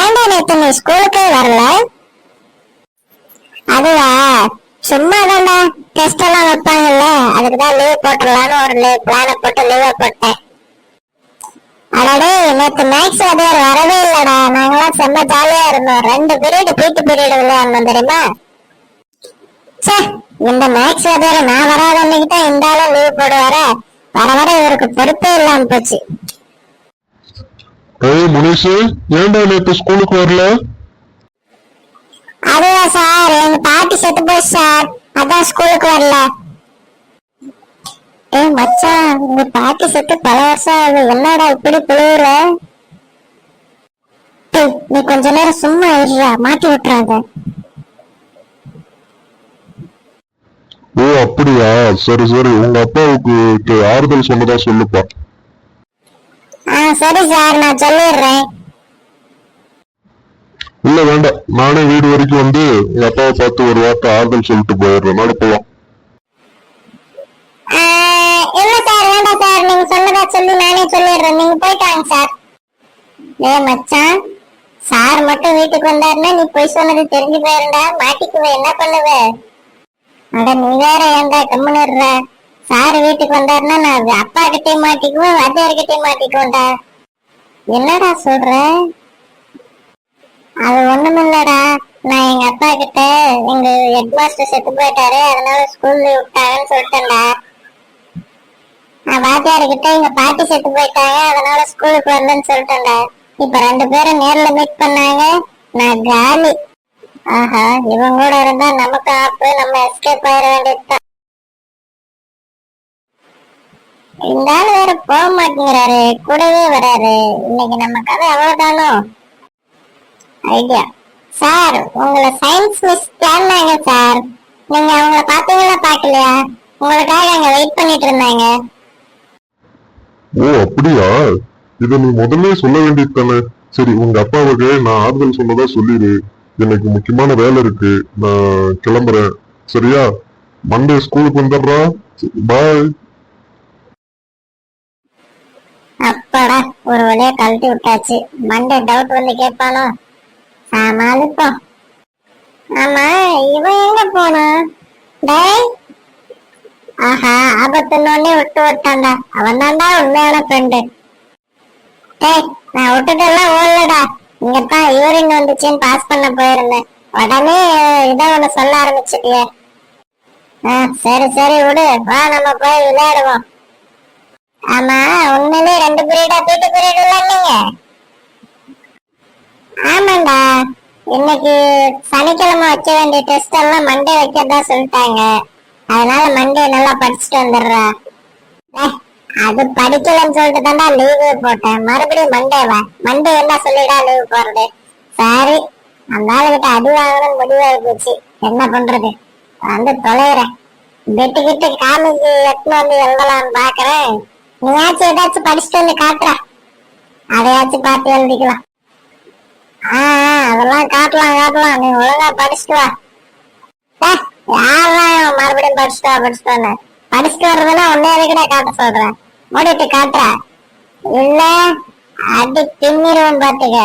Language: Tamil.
ஏன்டா நேத்து நீ ஸ்கூலுக்கே வரல? அதுவா, சும்மா தான்டா. டெஸ்ட் எல்லாம் வைப்பாங்கல்ல, அதுக்குதான் லீவ் போட்டுடலான்னு ஒரு பிளான போட்டு லீவ போட்டேன். அடடே, நேத்து மேக்ஸ் வாத்தியார் வரவே இல்லடா. நாங்கெல்லாம் செம்ம ஜாலியா இருந்தோம். 2 பீரியட் பீட்டு பீரியட் விளையாடணும் தெரியுமா? சே, இந்த மேக்ஸ் வாத்தியார நான் வராத அன்னைக்கு தான் இந்த ஆளும் லீவ் போடுவார. வர வர இவருக்கு பொறுப்பே இல்லாம போச்சு. முனிஷு, ஏன்டா நேத்து ஸ்கூலுக்கு வரல? அதுவா சார், எங்க பாட்டி செத்து போச்சு சார், அதான் ஸ்கூலுக்கு வரல. மச்சான், உங்க பாட்டி செத்து பல வருஷம் ஆகுது, என்னடா இப்படி புழுவுற? நீ கொஞ்ச நேரம் சும்மா இருடா, மாட்டி விட்டுறாத. ஓ அப்படியா, சரி சரி. உங்க அப்பாவுக்கு ஆறுதல் சொன்னதா சொல்லுப்பா. சரி சார், நான் சொல்லிடுறேன். இல்ல வேண்டாம், நானே வீடு வரைக்கும் வந்து எங்க அப்பாவை பார்த்து ஒரு வார்த்தை ஆறுதல் சொல்லிட்டு போயிடுறேன். நடப்பலாம். இல்ல சார், வேண்டாம் சார், நீங்க சொன்னதா சொல்லி நானே சொல்லிடுறேன். நீங்க போயிட்டு வாங்க சார். மச்சான், சார் மட்டும் வீட்டுக்கு வந்தாருன்னா நீ போய் சொன்னது தெரிஞ்சு போயிருந்தா மாட்டிக்குவ, என்ன பண்ணுவ? அட நீ வேற ஏன்டா கம்முன்னுடுற? சார் வீட்டுக்கு வந்தாருன்னா நான் அப்பா கிட்டே மாட்டிக்குவேன், வாத்தியார்கிட்டே மாட்டிக்குவேன்டா. என்னடா சொல்ற? அது ஒண்ணுமில்லடா, நான் எங்க அப்பா கிட்ட எங்க ஹெட் மாஸ்டர் செத்து போயிட்டாரு, அதனால ஸ்கூல்ல விட்டாங்கன்னு சொல்லிட்டேன்டா. நான் வாத்தியார் கிட்ட எங்க பாட்டி செத்து போயிட்டாங்க, அதனால ஸ்கூலுக்கு வரலன்னு சொல்லிட்டேன்டா. இப்ப 2 பேரும் நேர்ல மீட் பண்ணாங்க, நான் காலி. ஆஹா, இவங்க கூட இருந்தா நமக்கு ஆப்பு, நம்ம எஸ்கேப் ஆயிட வேண்டியதுதான். இந்த ஆள் வேற போக மாட்டேங்கிறாரு, கூடவே வராரு. இன்னைக்கு நம்ம கதை அவ்வளவுதானோ? ஐடியா சார், உங்களை சயின்ஸ் மிஸ் தேடினாங்க சார். நீங்க அவங்கள பாத்தீங்களா பாக்கலையா? உங்களுக்காக அங்க வெயிட் பண்ணிட்டு இருந்தாங்க. ஓ அப்படியா, இத நீ முதல்ல சொல்ல வேண்டியது தானே. சரி, உங்க அப்பாவுக்கு நான் ஆறுதல் சொன்னதா சொல்லிடு. எனக்கு முக்கியமான வேலை இருக்கு, நான் கிளம்புறேன். சரியா? மண்டே ஸ்கூலுக்கு வந்துடுறா. பாய். அப்பாடா, ஒரு வழியா கழட்டி விட்டாச்சு. மண்டே டவுட் வந்து கேட்பானோ? சமாளிப்போம். ஆமா, இவன் எங்க போனா? டேய், ஆஹா, ஆபத்துன்னு விட்டு விட்டான்டா. அவன் தான்டா உண்மையான ஃப்ரெண்டு. டேய், நான் விட்டுட்டெல்லாம் ஓடலடா. இங்கதான் யூரின் வந்துச்சுன்னு பாஸ் பண்ண போயிருந்தேன். உடனே இதை ஒண்ணு சொல்ல ஆரம்பிச்சுட்டிய. சரி சரி விடு, வா நம்ம போய் விளையாடுவோம். ஆமா, உண்மையிலே 2 பீரியடா பீட்டு பீரியட் விளையாடுங்க? ஆமாண்டா, இன்னைக்கு சனிக்கிழமை வைக்க வேண்டிய டெஸ்ட் எல்லாம் மண்டே வைக்கிறதா சொல்லிட்டாங்க. அதனால மண்டே நல்லா படிச்சுட்டு வந்துடுறா. அது படிக்கலன்னு சொல்லிட்டு தான்டா லீவு போட்டேன். மறுபடியும் மண்டேவா? மண்டே என்ன சொல்லிடா லீவு போறது? சரி, அந்த ஆளுகிட்ட அடி வாங்கணும்னு முடிவாகி போச்சு. என்ன பண்றது? வந்து தொலைறேன். பெட்டு கிட்ட காமிக்கு எத்தனை வந்து எழுதலாம்னு பாக்குறேன். நீயாச்சும் ஏதாச்சும் படிச்சுட்டு வந்து காட்டுற, அதையாச்சும் பார்த்து எழுதிக்கலாம். அதெல்லாம் காட்டலாம். நீ ஒழுங்கா படிச்சுட்டு வா. யாரும் மறுபடியும் படிச்சுட்டு வர்றதுன்னா உன்னைய கூட காட்ட சொல்றேன். மூடிட்டு காட்டுற, இல்ல அடி பின்னிருவன் பாத்துக்க.